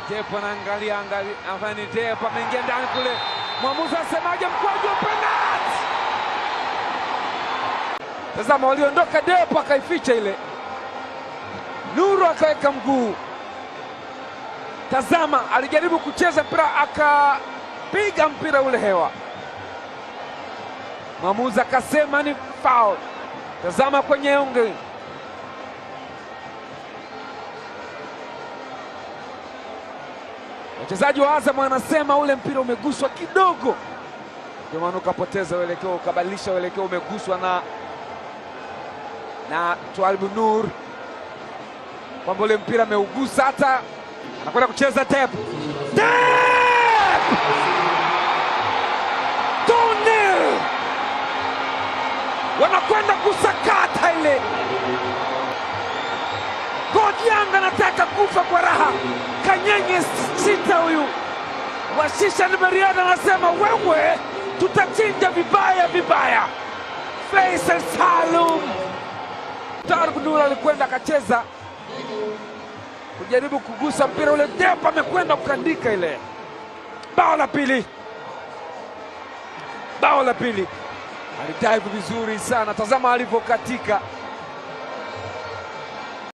Depo anaangalia afanye Depo ameingia ndani kule. Mwamuzi asemaje? Mkwaju wa penalti. Tazama waliondoka, Depo akaificha ile. Nuru akaweka mguu. Tazama alijaribu kucheza mpira akapiga mpira ule hewa. Mwamuzi akasema ni foul. Tazama kwenye unge. Wachezaji wa Azam wanasema ule mpira umeguswa kidogo, ndio maana ukapoteza uelekeo, ukabadilisha uelekeo, umeguswa na Twalibu Nur, kwamba ule mpira ameugusa. Hata anakwenda kucheza Depo. Tunil wanakwenda kusakata ile. Yanga anataka kufa kwa raha. Kanyenye sita huyu Washisha Nimeriada anasema wewe tutachinja vibaya vibaya. Faisal Salum. Twalibu Nur alikwenda akacheza kujaribu kugusa mpira ule. Depo amekwenda kukandika ile. Bao la pili. Bao la pili. Alidive vizuri sana. Tazama alivyokatika.